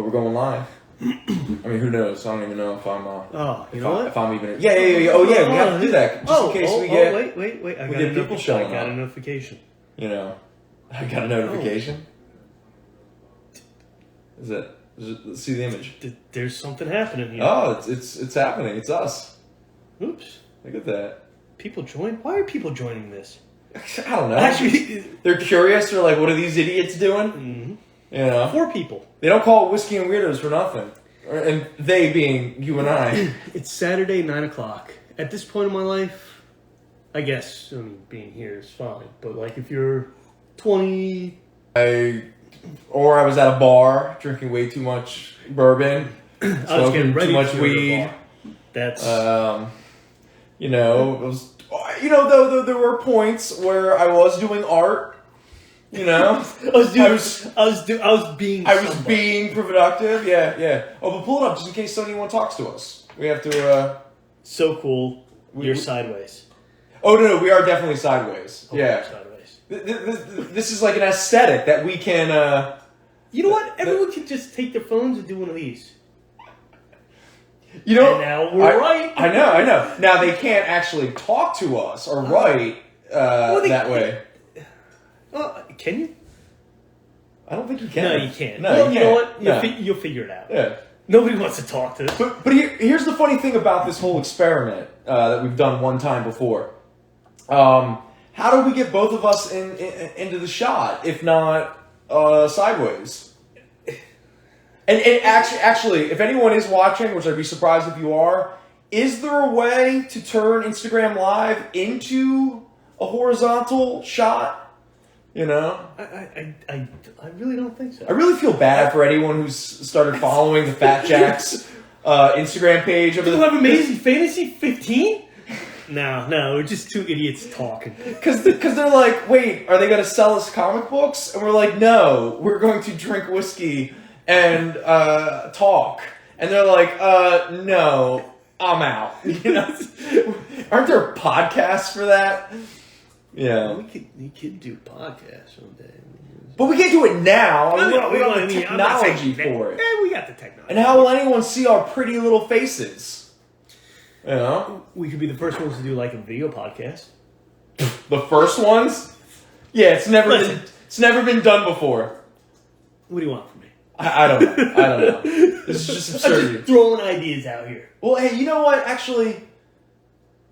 but we're going live. I mean, who knows? I don't even know if I'm. You know what? If I'm even. Yeah. Oh, yeah. We have to do that just in case we get. Wait. I got a notification. You know, I got a notification. Is it? Let's see the image. There's something happening here. Oh, it's happening. It's us. Oops. Look at that. People join? Why are people joining this? I don't know. Actually, they're curious. They're like, what are these idiots doing? Mm-hmm. You know? 4 people. They don't call it Whiskey and Weirdos for nothing. And they being you and I. It's Saturday, 9 o'clock. At this point in my life, I guess, being here is fine. But, like, if you're 20... Or I was at a bar drinking way too much bourbon. I was getting ready too much to weed. That's... You know, it was... though there were points where I was doing art. You know, I was being productive. Yeah. Oh, but pull it up just in case anyone talks to us. We have to. So cool. You're sideways. Oh no, we are definitely sideways. Oh, yeah. Sideways. This is like an aesthetic that we can. You know what? Everyone can just take their phones and do one of these. You know, and now we're right. I know. Now they can't actually talk to us or write that way. Can you? I don't think you can. No, you can't. No, well, you know can't. what? You'll figure it out. Yeah. Nobody wants to talk to us. But here's the funny thing about this whole experiment that we've done one time before. How do we get both of us into the shot, if not sideways? And actually, if anyone is watching, which I'd be surprised if you are, is there a way to turn Instagram Live into a horizontal shot? You know? I really don't think so. I really feel bad for anyone who's started following the Fat Jacks Instagram page. People have Amazing Fantasy 15? No, we're just two idiots talking. Because they're like, wait, are they going to sell us comic books? And we're like, no, we're going to drink whiskey and talk. And they're like, no, I'm out. You know? Aren't there podcasts for that? Yeah. We could do podcasts someday. But we can't do it now. We don't have the I'm not technology for it. Yeah, we got the technology. And how will anyone see our pretty little faces? You know? We could be the first ones to do like a video podcast. The first ones? Yeah, it's never been done before. What do you want from me? I don't know. This is just absurd. I'm just throwing ideas out here. Well, hey, you know what? Actually,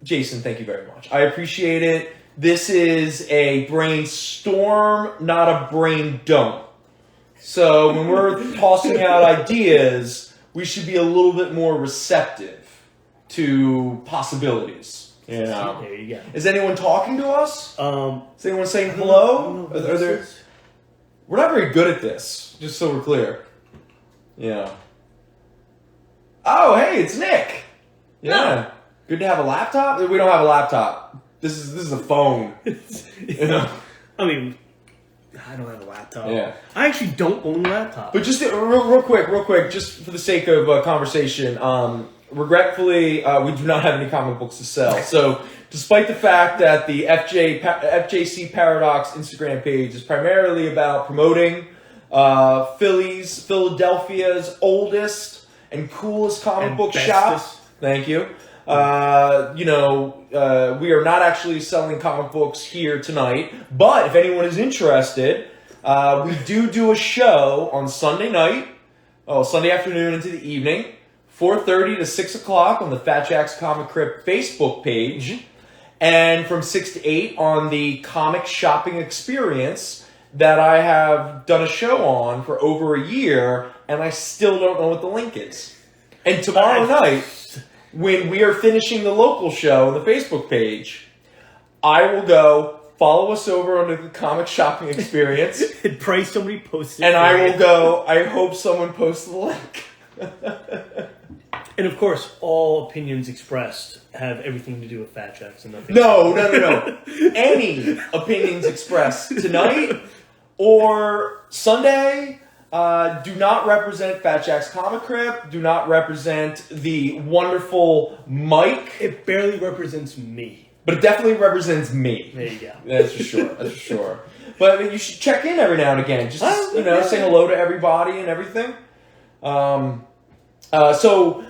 Jason, thank you very much. I appreciate it. This is a brainstorm, not a brain dump. So when we're tossing out ideas, we should be a little bit more receptive to possibilities. You know? There you go. Is anyone talking to us? Is anyone saying I hello? don't know We're not very good at this, just so we're clear. Yeah. Oh, hey, it's Nick. Yeah. No. Good to have a laptop? We don't have a laptop. This is a phone. You know? I mean, I don't have a laptop. Yeah. I actually don't own a laptop. But just real quick, just for the sake of conversation, regretfully, we do not have any comic books to sell. So, despite the fact that the FJC Paradox Instagram page is primarily about promoting Philadelphia's oldest and coolest comic book shop. Thank you. We are not actually selling comic books here tonight, but if anyone is interested, we do a show on Sunday night, Sunday afternoon into the evening, 4:30 to 6 o'clock on the Fat Jacks Comic Crypt Facebook page, and from 6 to 8 on the Comic Shopping Experience that I have done a show on for over a year, and I still don't know what the link is. And tomorrow night, when we are finishing the local show on the Facebook page, I will go follow us over under the Comic Shopping Experience. And pray somebody posts it. And I will go, I hope someone posts the link. And of course, all opinions expressed have everything to do with Fat Jacks and nothing. No. Any opinions expressed tonight or Sunday do not represent Fat Jack's Comic Crypt, do not represent the wonderful Mike. It barely represents me. But it definitely represents me. There you go. That's for sure. But I mean, you should check in every now and again. Just, say hello to everybody and everything. So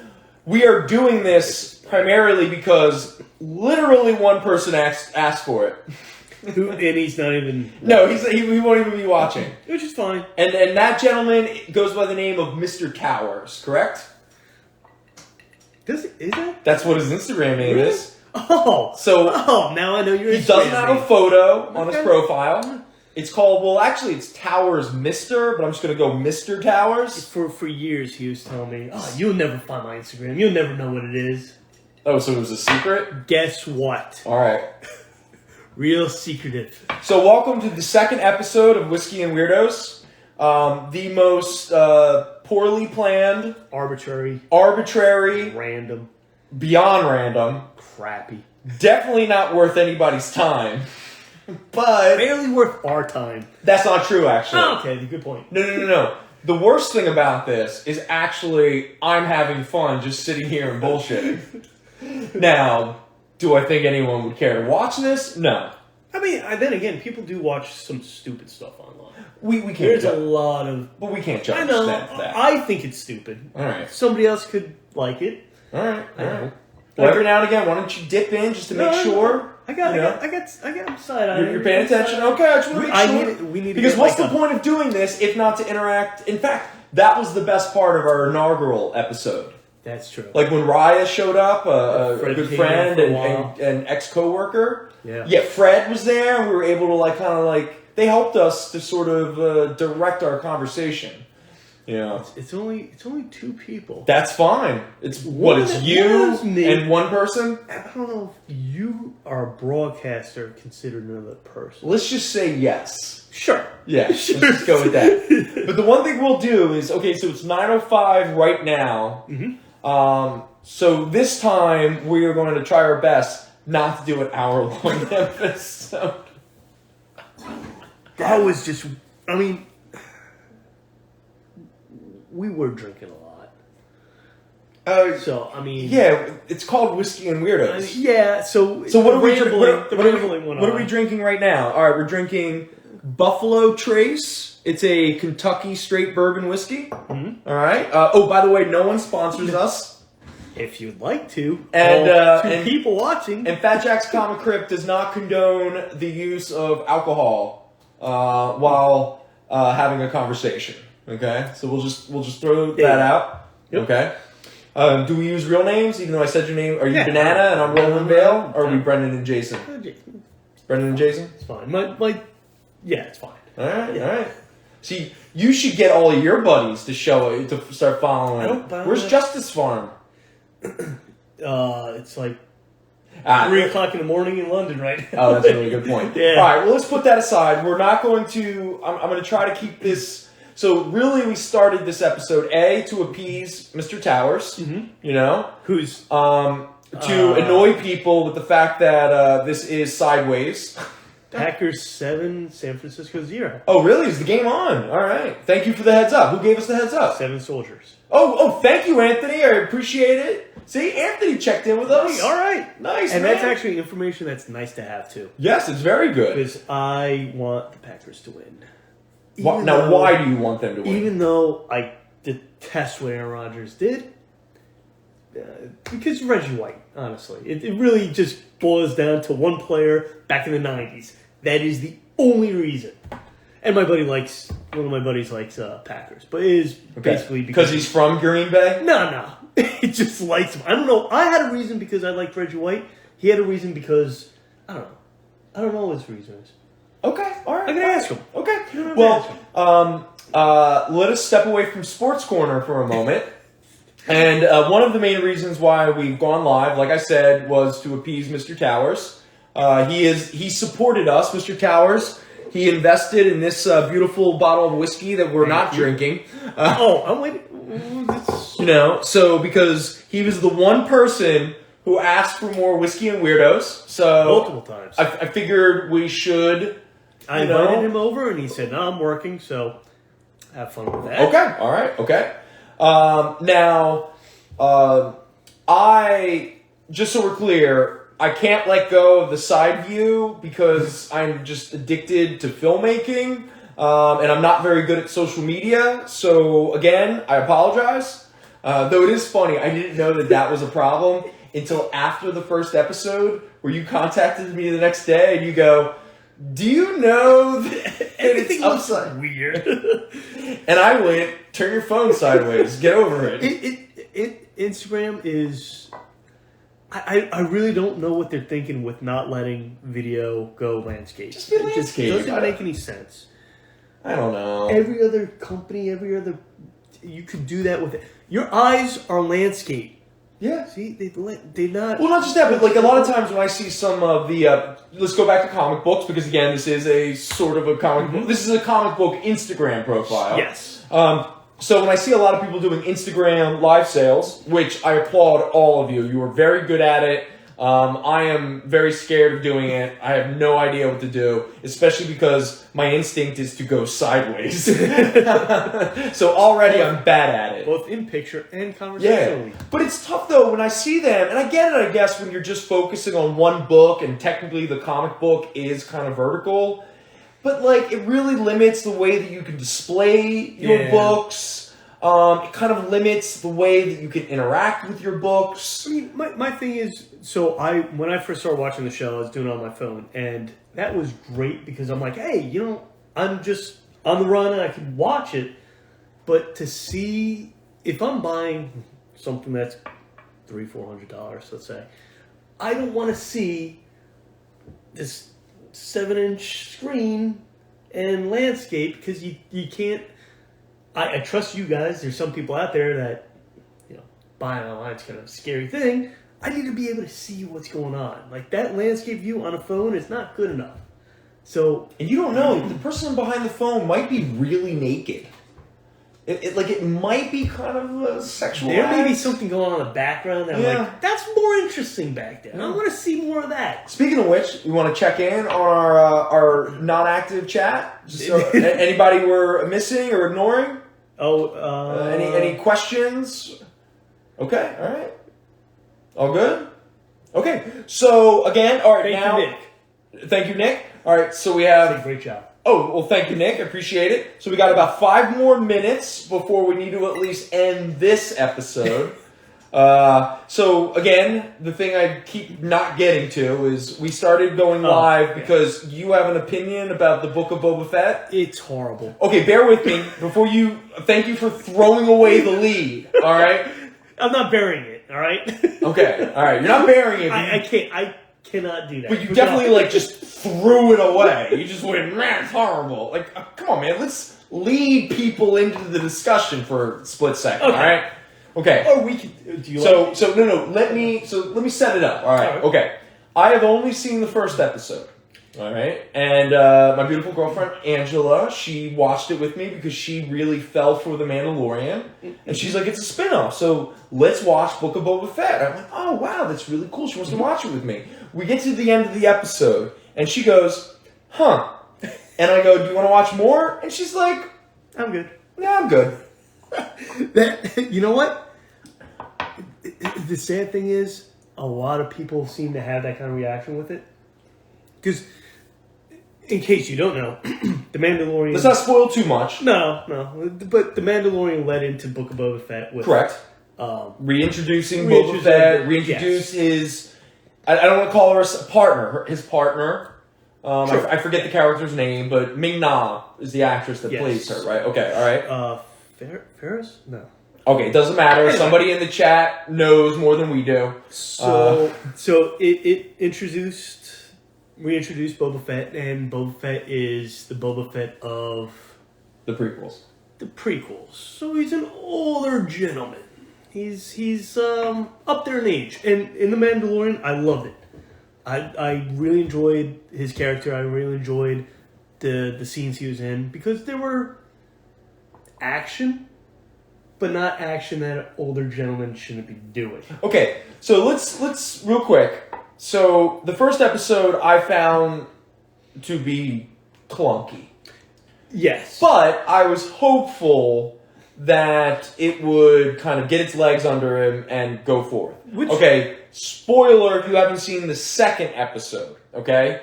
we are doing this primarily because literally one person asked for it. And he's not even... No, he won't even be watching. Which is fine. And that gentleman goes by the name of Mr. Towers, correct? Is it? That's what his Instagram name is. Oh. So now I know your Instagram He doesn't have a photo on his Okay. profile. It's called, well, actually, it's Towers Mister, but I'm just going to go Mr. Towers. For years, he was telling me, "Oh, you'll never find my Instagram. You'll never know what it is." Oh, so it was a secret? Guess what? All right. Real secretive. So welcome to the second episode of Whiskey and Weirdos. The most poorly planned, Arbitrary, random, beyond random, crappy, definitely not worth anybody's time. But barely worth our time. That's not true, actually. Oh, okay, good point. No. The worst thing about this is actually I'm having fun just sitting here and bullshitting. Now, do I think anyone would care to watch this? No. I mean, then again, people do watch some stupid stuff online. We can't. There's a lot of... But we can't judge I know. that. I think it's stupid. All right. Somebody else could like it. All right. Well, every now and again, why don't you dip in just to make sure? I got side eye. You're paying attention. Okay, I just want to make sure. We need because to what's the point of doing this if not to interact? In fact, that was the best part of our inaugural episode. That's true. Like when Raya showed up, a good friend and ex-coworker. Yeah. Fred was there, and we were able to they helped us to sort of direct our conversation. You know, it's only two people. It's you and one person. I don't know if you are a broadcaster considered another person. Let's just say yes. Sure. Yeah, sure. Let's just go with that. But the one thing we'll do is, okay, so it's 9:05 right now. Mm-hmm. So this time we are going to try our best not to do an hour-long episode. That was just, I mean, we were drinking a lot. So, I mean... Yeah, it's called Whiskey and Weirdos. I mean, yeah, so what are we what are we drinking right now? All right, we're drinking Buffalo Trace. It's a Kentucky straight bourbon whiskey. Mm-hmm. All right. By the way, no one sponsors us. If you'd like to. And people watching. And Fat Jack's Comic Crypt does not condone the use of alcohol while having a conversation. Okay, so we'll just throw that out. Yep. Okay. Do we use real names? Even though I said your name, are you Banana and I'm Roland Vale, or are we Brendan and Jason? Brendan and Jason. It's fine. Yeah, it's fine. All right. See, you should get all of your buddies to start following. Where's Justice Farm? It's like 3 o'clock in the morning in London right now. Oh, that's a really good point. Yeah. All right, well, let's put that aside. We're not going to... I'm going to try to keep this... So, really, we started this episode, to appease Mr. Towers, you know? Who's... to annoy people with the fact that this is sideways. Packers 7, San Francisco 0. Oh, really? Is the game on? All right. Thank you for the heads up. Who gave us the heads up? 7 soldiers. Oh, thank you, Anthony. I appreciate it. See, Anthony checked in with us. All right. Nice, and man. that's actually information that's nice to have, too. Yes, it's very good. Because I want the Packers to win. Why do you want them to win? Even though I detest what Aaron Rodgers did, because Reggie White, honestly. It really just boils down to one player back in the 90s. That is the only reason. And one of my buddies likes Packers. But it is basically because he's from Green Bay? No. It just likes him. I don't know. I had a reason because I liked Reggie White. He had a reason because, I don't know. I don't know what his reason is. Okay, all right. I can ask him. Okay. Well, let us step away from Sports Corner for a moment. And one of the main reasons why we've gone live, like I said, was to appease Mr. Towers. He supported us, Mr. Towers. He invested in this beautiful bottle of whiskey that we're not drinking. I'm waiting. So because he was the one person who asked for more Whiskey and Weirdos. So multiple times. I figured we should. I invited him over, and he said, "No, I'm working, so have fun with that." Okay, all right, okay. Now, just so we're clear, I can't let go of the side view because I'm just addicted to filmmaking. and I'm not very good at social media. So again, I apologize. Though it is funny, I didn't know that was a problem until after the first episode, where you contacted me the next day and you go, "Do you know that Everything looks upside weird?" And I went, "Turn your phone sideways. Get over it." Instagram is. I really don't know what they're thinking with not letting video go landscape. Just be landscape. It doesn't make any sense. I don't know. Every other company, you could do that with it. Your eyes are landscape. Yeah. See, they not. Well, not just that, but like a lot of times when I see some of the, let's go back to comic books, because again, this is a sort of a comic book. This is a comic book Instagram profile. Yes. So when I see a lot of people doing Instagram live sales, which I applaud all of you, you are very good at it. I am very scared of doing it. I have no idea what to do, especially because my instinct is to go sideways. So already I'm bad at it. Both in picture and conversationally. Yeah, but it's tough though when I see them, and I get it, I guess, when you're just focusing on one book, and technically the comic book is kind of vertical. But, like, it really limits the way that you can display your books. It kind of limits the way that you can interact with your books. I mean, my thing is, so when I first started watching the show, I was doing it on my phone. And that was great because I'm like, hey, I'm just on the run and I can watch it. But to see, if I'm buying something that's $300-$400, let's say, I don't want to see this 7-inch screen and landscape, because you can't. I trust you guys. There's some people out there that buying online is kind of a scary thing. I need to be able to see what's going on. Like, that landscape view on a phone is not good enough. So, and you don't know, the person behind the phone might be really naked. It might be kind of a sexual there may be act. something going on in the background that I'm like, that's more interesting back there. I want to see more of that. Speaking of which, we want to check in on our non-active chat. Just, anybody we're missing or ignoring? Any questions? Okay, all right. All good? Okay, so again, all right, Thank you, Nick. All right, so we have... Great job. Oh, well, thank you, Nick. I appreciate it. So we got about 5 more minutes before we need to at least end this episode. So, again, the thing I keep not getting to is we started going live because you have an opinion about the Book of Boba Fett. It's horrible. Okay, bear with me. Thank you for throwing away the lead, all right? I'm not burying it, all right? Okay, all right. You're not burying it. I cannot do that. But you definitely, just threw it away. You just went, man, it's horrible. Like, come on, man. Let's lead people into the discussion for a split second, all right? Okay. Or we could... Do you Let me set it up, all right? Okay. I have only seen the first episode, all right? And my beautiful girlfriend, Angela, she watched it with me because she really fell for The Mandalorian. And she's like, it's a spinoff, so let's watch Book of Boba Fett. I'm like, oh, wow, that's really cool. She wants to watch it with me. We get to the end of the episode, and she goes, huh. And I go, do you want to watch more? And she's like, I'm good. Yeah, I'm good. You know what? The sad thing is, a lot of people seem to have that kind of reaction with it. Because, in case you don't know, The Mandalorian... Let's not spoil too much. No. But The Mandalorian led into Book of Boba Fett with... Correct. Reintroducing Boba Fett, reintroduce his... I don't want to call her a partner. His partner. Sure. I forget the character's name, but Ming-Na is the actress that plays her, right? Okay, all right. Ferris? No. Okay, it doesn't matter. Anyway. Somebody in the chat knows more than we do. So it reintroduced Boba Fett, and Boba Fett is the Boba Fett of... The prequels. The prequels. So he's an older gentleman. He's up there in age. And in The Mandalorian, I loved it. I really enjoyed his character. I really enjoyed the scenes he was in, because there were action, but not action that an older gentleman shouldn't be doing. Okay, so let's real quick. So the first episode I found to be clunky. Yes. But I was hopeful that it would kind of get its legs under him and go forth. Okay, spoiler if you haven't seen the second episode, okay?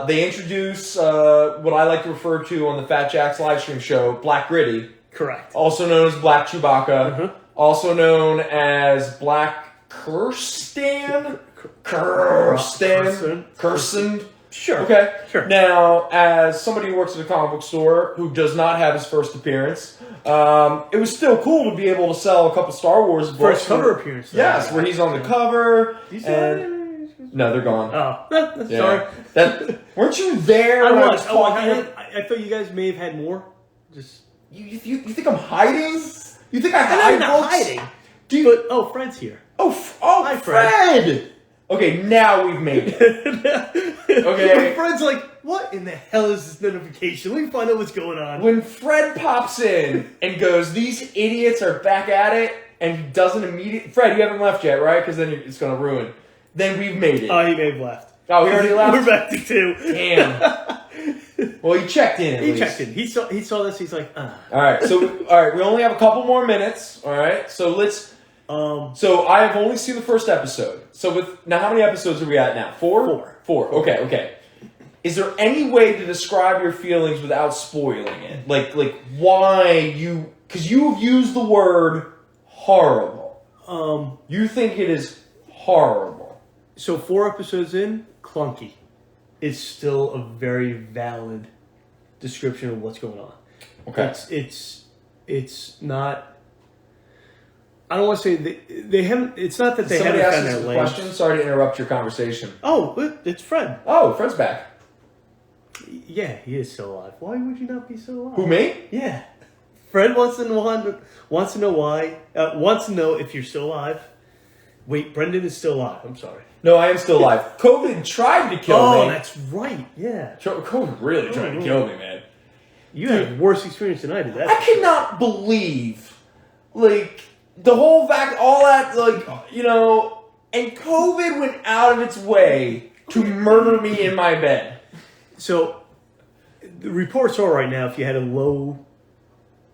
They introduce what I like to refer to on the Fat Jack's live stream show, Black Gritty. Correct. Also known as Black Chewbacca. Also known as Black Kirsten. Sure. Okay. Sure. Now, as somebody who works at a comic book store who does not have his first appearance, it was still cool to be able to sell a couple Star Wars books. First cover appearance. Yes, where he's on the cover. No, they're gone. Oh, sorry. Weren't you there? I thought you guys may have had more. Just you think I'm hiding? You think I hide? I'm not hiding. But Fred's here. Hi, Fred. Okay, now we've made it. Okay. Fred's like, what in the hell is this notification? Let me find out what's going on. When Fred pops in and goes, these idiots are back at it, and he doesn't immediately... Fred, you haven't left yet, right? Because then it's going to ruin. Then we've made it. Oh, he may have left. Oh, he already left? We're back to 2. Damn. Well, he checked in. He checked in. He saw this. He's like, All right. We only have a couple more minutes. All right. So let's... So I have only seen the first episode. So now how many episodes are we at now? 4? 4. Okay. Is there any way to describe your feelings without spoiling it? Like why you... Because you've used the word horrible. You think it is horrible. So 4 episodes in, clunky. It's still a very valid description of what's going on. Okay. It's not... I don't want to say they haven't... It's not that they haven't found their legs. Question? Sorry to interrupt your conversation. Oh, it's Fred. Oh, Fred's back. Yeah, he is still alive. Why would you not be still alive? Who, me? Yeah. Fred wants to know why. Wants to know if you're still alive. Wait, Brendan is still alive. I'm sorry. No, I am still alive. COVID tried to kill me. Oh, that's right. Yeah. COVID really tried to kill me, man. You had a worse experience than I did. I cannot believe, the whole all that, and COVID went out of its way to murder me in my bed. So, the reports are right now, if you had a low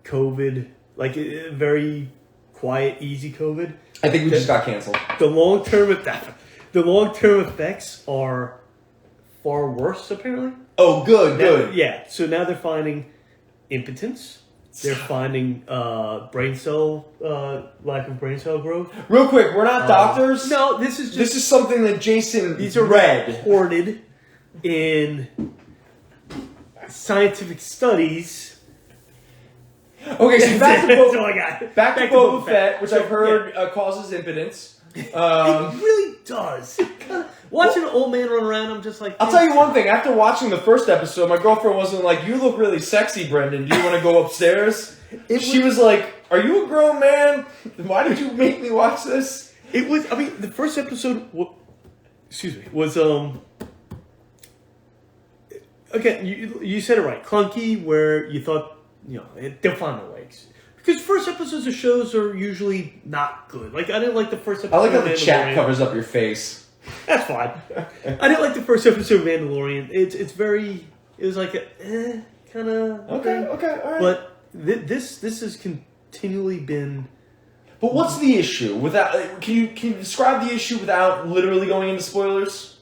COVID, a very quiet, easy COVID. I think we just got canceled. The long-term effects are far worse, apparently. Oh, good. Yeah, so now they're finding impotence. They're finding lack of brain cell growth. Real quick, we're not doctors. No, this is something that Jason read. Reported in scientific studies. Okay, so back to Boba Fett, which I've heard causes impotence. It really does. Watching an old man run around, I'm just like... I'll tell you one thing. After watching the first episode, my girlfriend wasn't like, you look really sexy, Brendan. Do you want to go upstairs? She was like, are you a grown man? Why did you make me watch this? It was... I mean, the first episode... was... Again, you said it right. Clunky, where you thought... they'll find their legs. Because first episodes of shows are usually not good. I didn't like the first episode. I like how the chat covers up your face. That's fine. I didn't like the first episode of Mandalorian. It's very... It was like a... kind of... Okay, all right. But this has continually been... But what's the issue? Can you describe the issue without literally going into spoilers?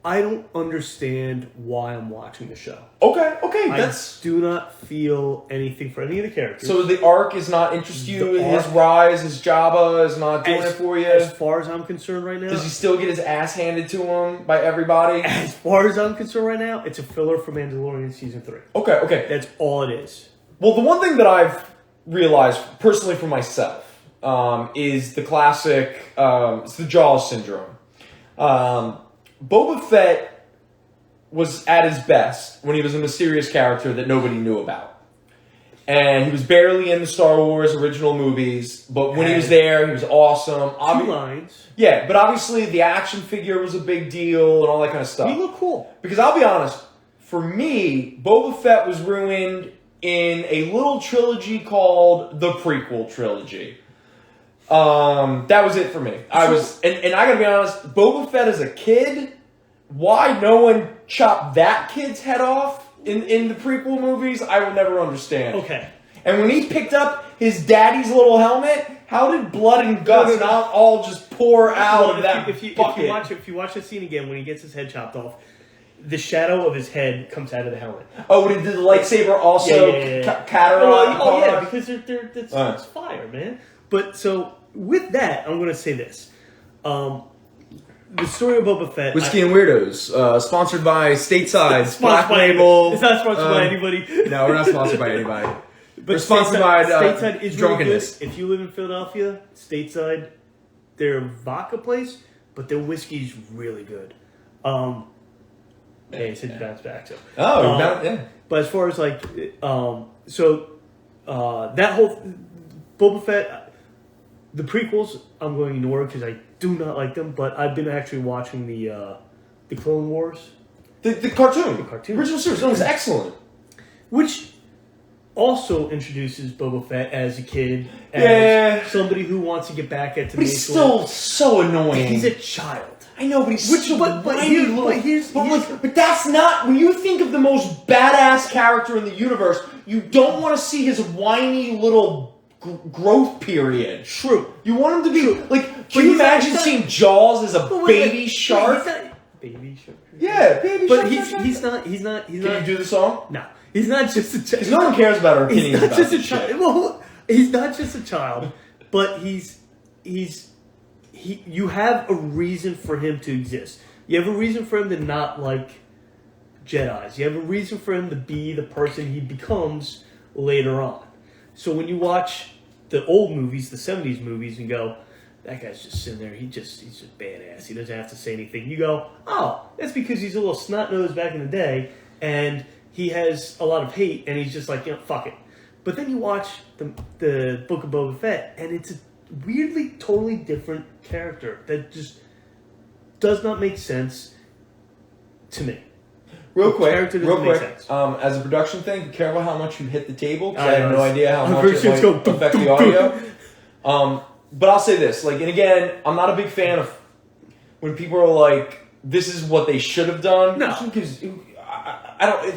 I don't understand why I'm watching the show. Okay. I do not feel anything for any of the characters. So the arc is not interesting you. His rise, his Jabba is not doing it for you. As far as I'm concerned right now, does he still get his ass handed to him by everybody? As far as I'm concerned right now, it's a filler for Mandalorian season 3. Okay. That's all it is. Well, the one thing that I've realized personally for myself is the classic. It's the Jaws syndrome. Boba Fett was at his best when he was a mysterious character that nobody knew about. And he was barely in the Star Wars original movies, but when he was there, he was awesome. 2 lines. Yeah, but obviously the action figure was a big deal and all that kind of stuff. He looked cool. Because I'll be honest, for me, Boba Fett was ruined in a little trilogy called the prequel trilogy. That was it for me. And I gotta be honest, Boba Fett as a kid, why no one chopped that kid's head off in the prequel movies, I will never understand. Okay. And when he picked up his daddy's little helmet How did blood and guts not all just pour out of that if you bucket? If you watch the scene again when he gets his head chopped off, the shadow of his head comes out of the helmet. Oh, did the lightsaber also cataract? Oh yeah, because it's fire, man. But so with that, I'm going to say this: the story of Boba Fett, Whiskey and Weirdos, sponsored by Stateside, Black Label. It's not sponsored by anybody. No, we're not sponsored by anybody. But we're sponsored by Stateside is drunkenness. Really good. If you live in Philadelphia, Stateside, they're a vodka place, but their whiskey's really good. Yeah, he said bounce back. So. Yeah. But as far as like, that whole Boba Fett, the prequels, I'm going to ignore because I do not like them. But I've been actually watching the Clone Wars, The cartoon, the original series. No, it's excellent. which also introduces Boba Fett as a kid, as somebody who wants to get back at. But he's still so annoying. He's a child. I know, but he's but that's not when you think of the most badass character in the universe. You don't want to see his whiny little growth period. True. You want him to be like. Can you imagine seeing Jaws as a baby shark? Baby shark. Yeah, baby shark. But he's not. Can you do the song? No, he's not just a child. Because no one cares about our opinions. He's not about just a this child. shit. Well, he's not just a child, but you have a reason for him to exist. You have a reason for him to not like Jedis. You have a reason for him to be the person he becomes later on. So when you watch the old movies, the 70s movies, and go, that guy's just sitting there, he's just badass. He doesn't have to say anything. You go, oh, that's because he's a little snot-nosed back in the day, and he has a lot of hate, and he's just like, fuck it. But then you watch the Book of Boba Fett, and it's a weirdly, totally different character that just does not make sense to me. Real quick, sense. as a production thing, be careful how much you hit the table, because I have no idea how I'm much pretty it sure might it's affect the audio. But I'll say this, like, and again, I'm not a big fan of when people are like, this is what they should have done. No. Because I don't,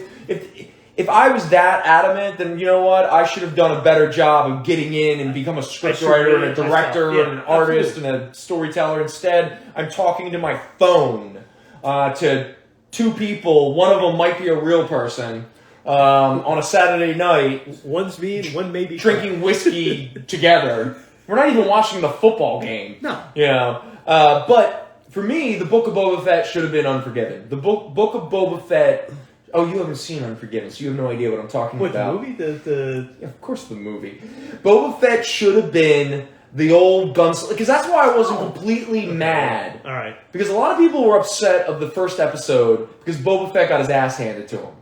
if I was that adamant, then you know what? I should have done a better job of getting in and become a scriptwriter and a director and an artist and a storyteller. Instead, I'm talking to my phone to two people. One of them might be a real person on a Saturday night. One's me and one may be drinking whiskey together. We're not even watching the football game. No. You know? But for me, the Book of Boba Fett should have been Unforgiven. The Book of Boba Fett... Oh, you haven't seen Unforgiven, so you have no idea what I'm talking about. What, the movie? Yeah, of course the movie. Boba Fett should have been the old gunslinger. Because that's why I wasn't completely mad. All right. Because a lot of people were upset of the first episode because Boba Fett got his ass handed to him.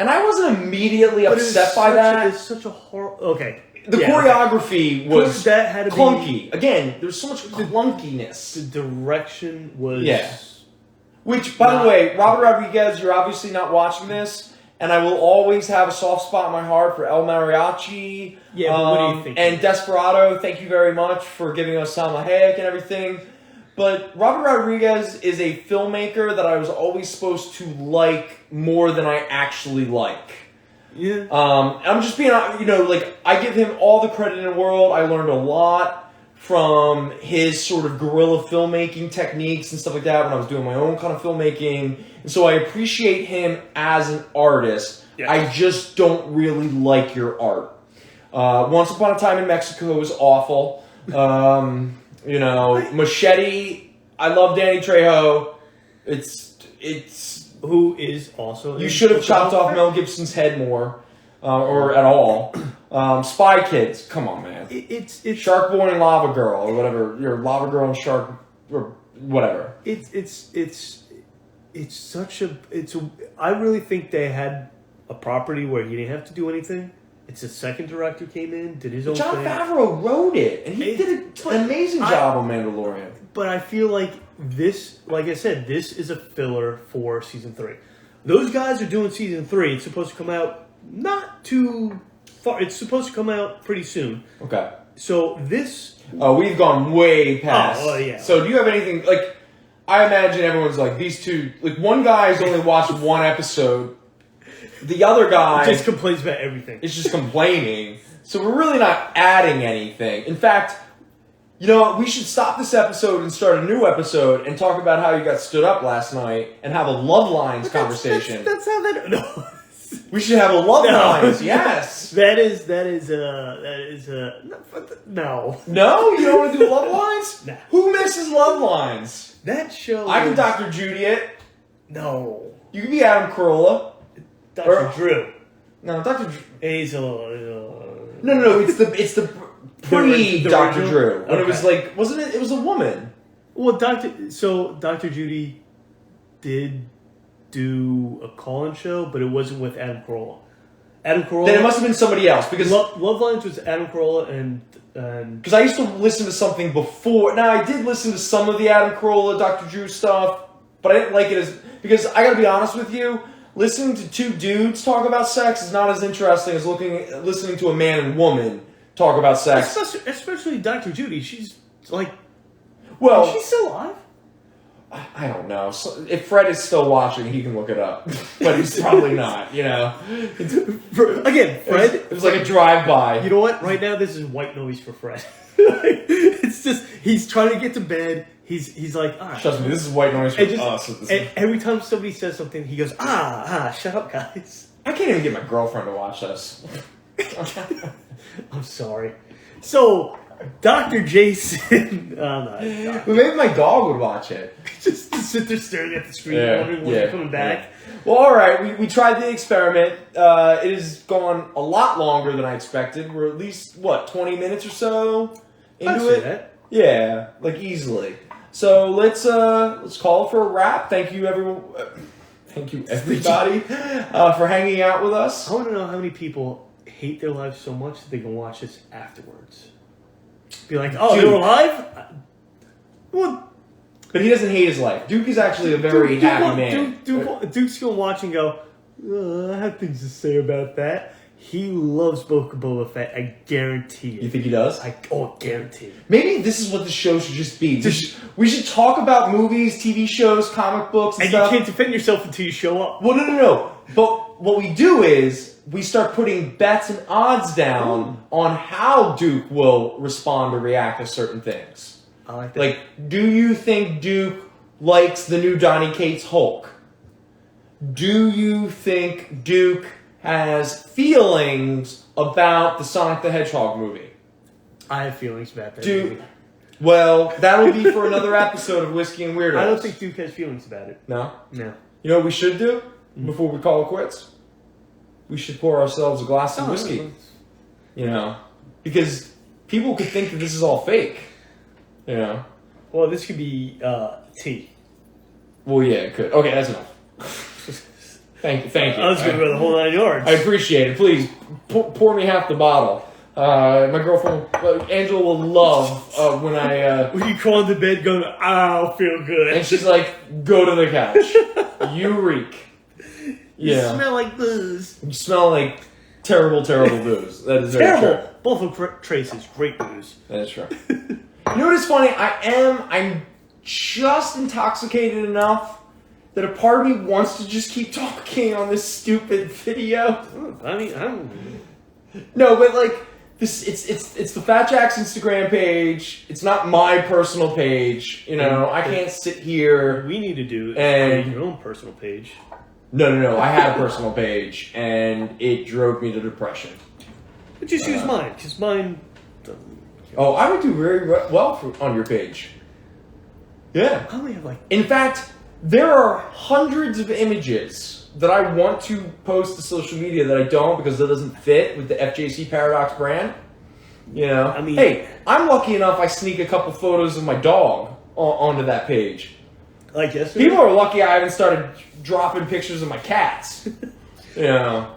And I wasn't immediately upset by that. It's such a horror... Okay. The choreography was that had to clunky. Again, there's so much clunkiness. The direction was... Yeah. Which, by the way, Robert Rodriguez, you're obviously not watching this, and I will always have a soft spot in my heart for El Mariachi. Yeah, but what do you think? And Desperado, thank you very much for giving us Salma Hayek and everything. But Robert Rodriguez is a filmmaker that I was always supposed to like more than I actually like. Yeah. I'm just being, like, I give him all the credit in the world. I learned a lot from his sort of guerrilla filmmaking techniques and stuff like that when I was doing my own kind of filmmaking. And so I appreciate him as an artist. Yeah. I just don't really like your art. Once Upon a Time in Mexico was awful. Machete, I love Danny Trejo. It's who is also... You should have chopped off Mel Gibson's head more. Or at all. Spy Kids, come on, man. It's Shark Boy and Lava Girl, or whatever. You're Lava Girl and Shark, or whatever. It's such a... I really think they had a property where he didn't have to do anything. It's the second director came in, did his own thing. Jon Favreau wrote it, and he did an amazing job on Mandalorian. But I feel like this, like I said, this is a filler for Season 3. Those guys are doing Season 3. It's supposed to come out not too far. It's supposed to come out pretty soon. Okay. So this... Oh, we've gone way past. Oh, yeah. So do you have anything... Like, I imagine everyone's like, these two... Like, one guy's only watched one episode. The other guy... just complains about everything. Is just complaining. So we're really not adding anything. In fact, You know what? We should stop this episode and start a new episode and talk about how you got stood up last night and have a love lines conversation. That's how that. No. We should have a love lines. Yes. That is no. No, you don't want to do love lines? Nah. Who misses love lines? That show. I can Dr. Judy it. No. You can be Adam Carolla. Dr. Drew. No, Dr. Drew. He's a No. It's the pre Dr. Drew. When okay. it was like, wasn't it? It was a woman. Well, Dr. Judy did do a call-in show, but it wasn't with Adam Carolla. Adam Carolla. Then it must have been somebody else because Love Lines was Adam Carolla and because I used to listen to something before. Now I did listen to some of the Adam Carolla, Dr. Drew stuff, but I didn't like it because I got to be honest with you. Listening to two dudes talk about sex is not as interesting as listening to a man and woman talk about sex. especially Dr. Judy. She's like, well, is she still alive? I don't know. So, if Fred is still watching, he can look it up. But he's probably not, you know. Again, Fred. It was like a drive-by. You know what? Right now, this is white noise for Fred. It's just, he's trying to get to bed. He's like, Trust me, this is white noise for us. And every time somebody says something, he goes, shut up, guys. I can't even get my girlfriend to watch this. I'm sorry. So, Dr. Jason. But maybe my dog would watch it. Just to sit there staring at the screen, wondering when they're coming back. Yeah. Well, all right. We tried the experiment. It has gone a lot longer than I expected. We're at least 20 minutes or so into it. That. Yeah, like easily. So let's call it for a wrap. Thank you, everyone. Thank you, everybody, for hanging out with us. I want to know how many people hate their lives so much that they can watch this afterwards. Be like, they were alive? What? But he doesn't hate his life. Duke is actually a very happy man. Duke's going to watch and go, I have things to say about that. He loves Boba Fett. I guarantee it. You think he does? Guarantee it. Maybe this is what the show should just be. We should talk about movies, TV shows, comic books, and stuff. You can't defend yourself until you show up. Well, no. But what we do is we start putting bets and odds down on how Duke will respond or react to certain things. I like that. Like, do you think Duke likes the new Donny Cates Hulk? Do you think Duke has feelings about the Sonic the Hedgehog movie? I have feelings about that movie. Well, that'll be for another episode of Whiskey and Weirdos. I don't think Duke has feelings about it. No? No. You know what we should do before we call it quits? We should pour ourselves a glass of whiskey. You know? Because people could think that this is all fake. You know? Well, this could be tea. Well, yeah, it could. Okay, that's enough. Thank you. I was going to go the whole 9 yards. I appreciate it. Please, pour me half the bottle. My girlfriend, Angela, will love when I... when you crawl into bed going, I'll feel good. And she's like, go to the couch. You reek. You smell like booze. You smell like terrible, terrible booze. That is terrible. Very true. Both Traces, great booze. That is true. You know what is funny? I'm just intoxicated enough that a part of me wants to just keep talking on this stupid video. I mean, I don't... No, but like this, it's the Fat Jack's Instagram page. It's not my personal page. You know, I can't sit here. What we need to do is and create your own personal page. No. I had a personal page, and it drove me to depression. But just use mine, because mine doesn't... Oh, I would do very well on your page. Yeah. I only have like... In fact, there are hundreds of images that I want to post to social media that I don't because that doesn't fit with the FJC Paradox brand. You know? I mean... Hey, I'm lucky enough I sneak a couple photos of my dog onto that page. Like yesterday? People are lucky I haven't started dropping pictures of my cats. You know?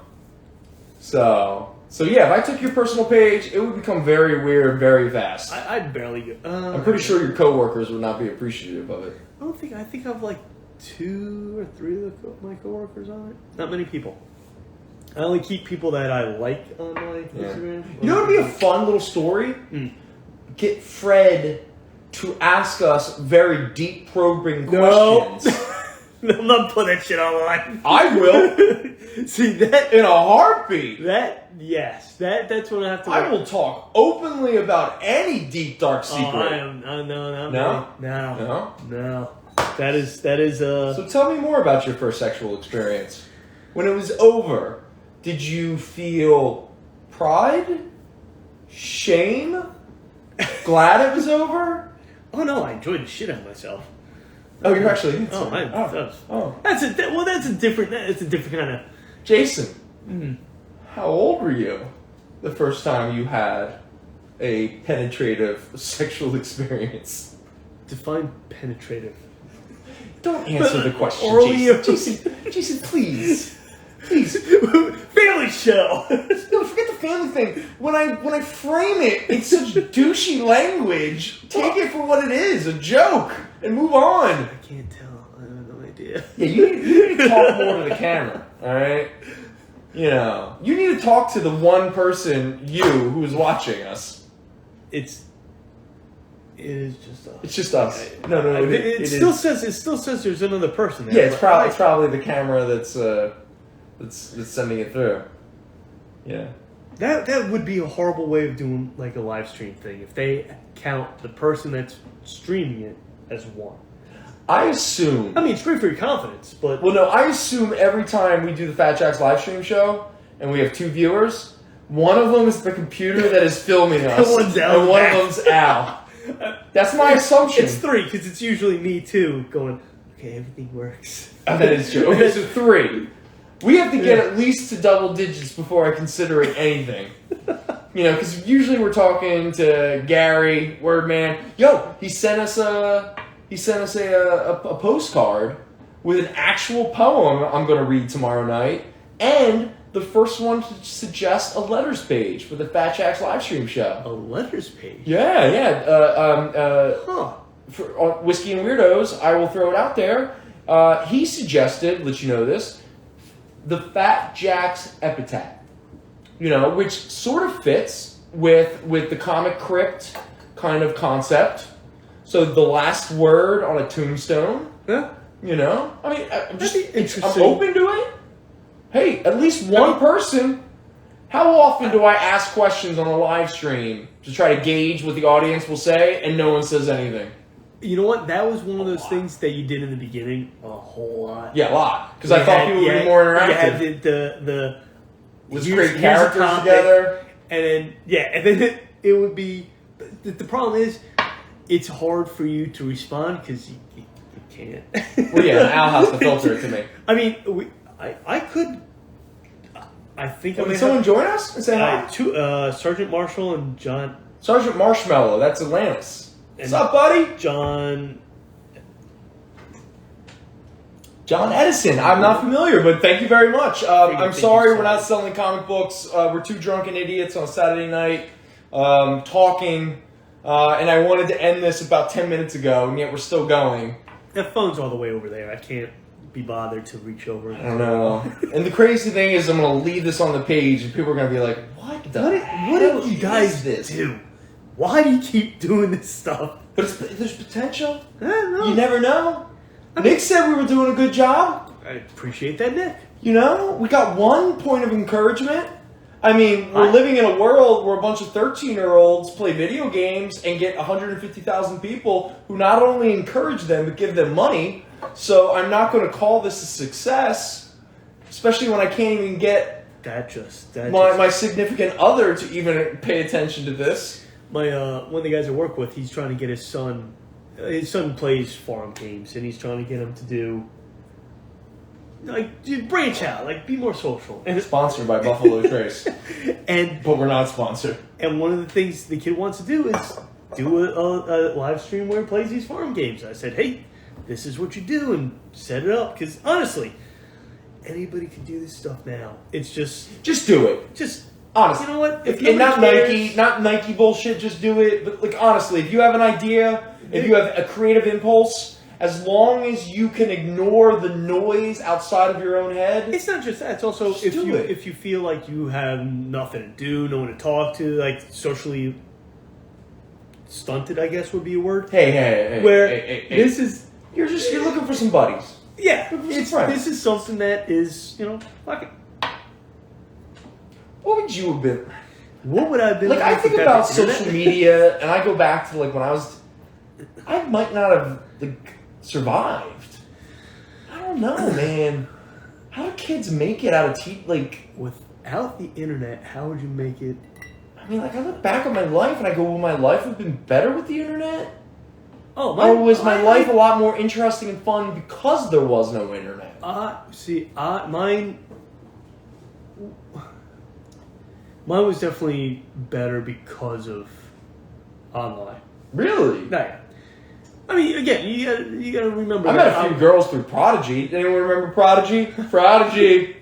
So yeah, if I took your personal page, it would become very weird very fast. I'd barely go... I'm pretty sure your coworkers would not be appreciative of it. I think I've like 2 or 3 of my coworkers on it. Not many people. I only keep people that I like on my Instagram. You know what would be a fun little story? Get Fred to ask us very deep probing questions. I'm not putting that shit online. I will. See that In a heartbeat. That's what I have to. I will talk openly about any deep dark secret. I am no. That is. So tell me more about your first sexual experience. When it was over, did you feel pride, shame, glad it was over? Oh no, I enjoyed the shit out of myself. Oh, you're actually. That's a different kind of. Jason, how old were you the first time you had a penetrative sexual experience? Define penetrative. Don't answer the question, Jason, please. Family show. No, forget the family thing. When I frame it in such douchey language, take it for what it is, a joke, and move on. I can't tell. I have no idea. Yeah, you need to talk more to the camera, all right? You know, you need to talk to the one person, you, who's watching us. It is just us. It's just us. No, it still says there's another person there. Yeah, it's probably the camera that's sending it through. Yeah. That would be a horrible way of doing like a live stream thing if they count the person that's streaming it as one. I assume. I mean, it's great for your confidence, but well, no, I assume every time we do the Fat Jack's live stream show and we have two viewers, one of them is the computer that is filming us, and one of them's Al. That's my assumption. It's three because it's usually me too going. Okay, everything works. Oh, that is true. Okay, so 3. We have to get at least to double digits before I consider it anything. You know, because usually we're talking to Gary, Wordman. Yo, he sent us a postcard with an actual poem I'm going to read tomorrow night, and the first one to suggest a letters page for the Fat Jack's live stream show. A letters page? Yeah. For Whiskey and Weirdos, I will throw it out there. He suggested, let you know this, the Fat Jack's epitaph. You know, which sort of fits with the comic crypt kind of concept. So the last word on a tombstone. Yeah. You know? I mean, I'm open to it. Hey, at least one person. How often do I ask questions on a live stream to try to gauge what the audience will say and no one says anything? You know what? That was one of those things that you did in the beginning a whole lot. Yeah, a lot. Because I thought people would be more interactive. You had let's create characters together. And then it would be... The problem is, it's hard for you to respond because you can't. Well, yeah, Al has to filter it to me. I mean, I could... I think Can someone join us and say hi? Sergeant Marshall and John... Sergeant Marshmallow, that's Atlantis. What's up, buddy? John Edison. I'm not familiar, but thank you very much. I'm sorry we're not selling comic books. We're two drunken idiots on a Saturday night talking, and I wanted to end this about 10 minutes ago, and yet we're still going. That phone's all the way over there. I can't be bothered to reach over. I don't know. And the crazy thing is I'm going to leave this on the page, and people are going to be like, what did you guys do? Why do you keep doing this stuff? But there's potential. No. You never know. Nick said we were doing a good job. I appreciate that, Nick. You know, we got one point of encouragement. I mean, we're living in a world where a bunch of 13-year-olds play video games and get 150,000 people who not only encourage them, but give them money. So I'm not going to call this a success, especially when I can't even get my significant other to even pay attention to this. One of the guys I work with, he's trying to get his son. His son plays farm games, and he's trying to get him to do branch out, be more social. And sponsored by Buffalo Trace, but we're not sponsored. And one of the things the kid wants to do is do a live stream where he plays these farm games. I said, hey, this is what you do, and set it up because honestly, anybody can do this stuff now. It's just do it. Just. Honestly, you know what? And not Nike bullshit. Just do it. But honestly, if you have an idea, if you have a creative impulse, as long as you can ignore the noise outside of your own head, it's not just that. It's also if you feel like you have nothing to do, no one to talk to, socially stunted, I guess would be a word. Hey. This is you're looking for some buddies. Yeah, friends. this is something that is, fuck it. What would you have been? What would I have been like? I think about social media, and I go back to like when I might not have like survived. I don't know, man. How do kids make it out of like without the internet? How would you make it? I mean, like I look back on my life and I go, "Will my life have been better with the internet?" Oh, or was my life a lot more interesting and fun because there was no internet? Mine was definitely better because of online. Really? No, yeah. I mean, again, you gotta remember. I met a few girls through Prodigy. Anyone remember Prodigy? Prodigy.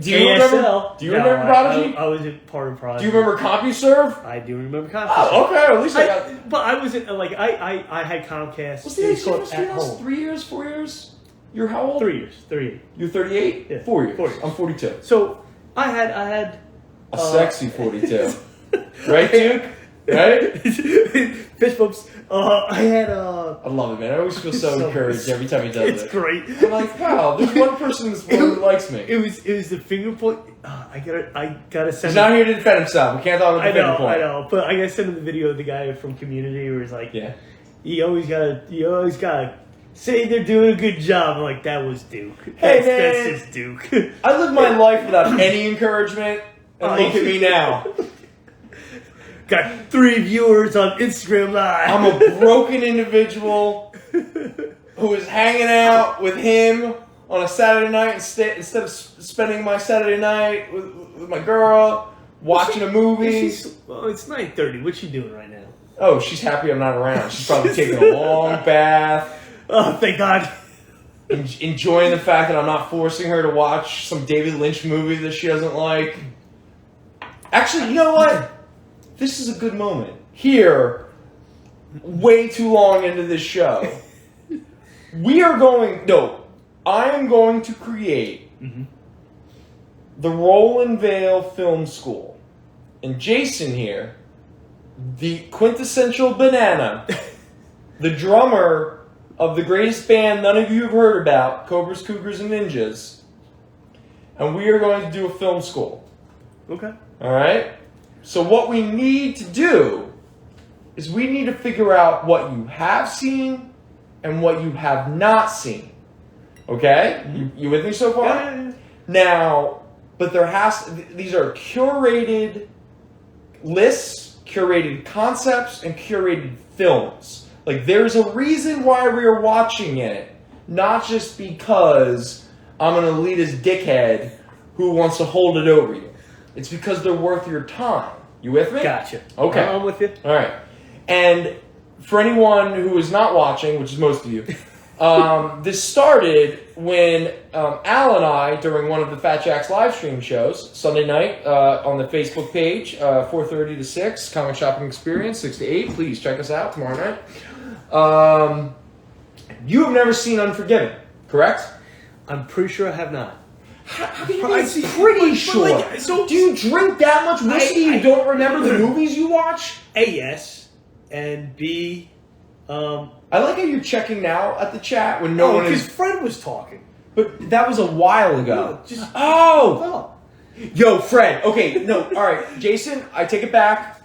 Do you remember? Do you remember Prodigy? I wasn't part of Prodigy. Do you remember CompuServe? I do remember CompuServe. Oh, okay. At least I got. But I wasn't I had Comcast. What's the age difference between us? 3 years, 4 years. You're how old? 3 years. 38. You're 38. Yeah. 4 years. 4 years. I'm 42. So I had a sexy 42. Right, Duke? Right? Fish bumps. I had I love it, man. I always feel so encouraged every time he does it. It's great. I'm like, wow, there's one person in this world who likes me. It was the finger point. I gotta send. He's not here to defend himself. We can't talk about the finger point. I know, but I gotta send him the video of the guy from Community where he's like, yeah, you always gotta say they're doing a good job. I'm like, that was Duke. Hey, that's just Duke. I live my life without any encouragement, and look at me now. Got 3 viewers on Instagram Live. I'm a broken individual who is hanging out with him on a Saturday night instead of spending my Saturday night with my girl, watching a movie. Well, it's 9:30. What's she doing right now? Oh, she's happy I'm not around. She's probably taking a long bath. Oh, thank God. Enjoying the fact that I'm not forcing her to watch some David Lynch movie that she doesn't like. Actually, you know what? This is a good moment. Here, way too long into this show, I am going to create the Roland Vale Film School. And Jason here, the quintessential banana, the drummer of the greatest band none of you have heard about, Cobras, Cougars, and Ninjas, and we are going to do a film school. Okay. All right? So what we need to do is we need to figure out what you have seen and what you have not seen. Okay? You with me so far? Yeah. Now, but these are curated lists, curated concepts, and curated films. Like, there's a reason why we're watching it, not just because I'm an elitist dickhead who wants to hold it over you. It's because they're worth your time. You with me? Gotcha. Okay. I'm with you. All right. And for anyone who is not watching, which is most of you, this started when Al and I, during one of the Fat Jack's live stream shows, Sunday night on the Facebook page, 4:30 to 6, Comic Shopping Experience, 6 to 8. Please check us out tomorrow night. You have never seen Unforgiven, correct? I'm pretty sure I have not. I'm pretty sure. So, do you drink that much whiskey you don't remember the movies you watch? A, yes. And B, I like how you're checking now at the chat when no one is... because Fred was talking. But that was a while ago. No, Yo, Fred. Okay, no, all right. Jason, I take it back.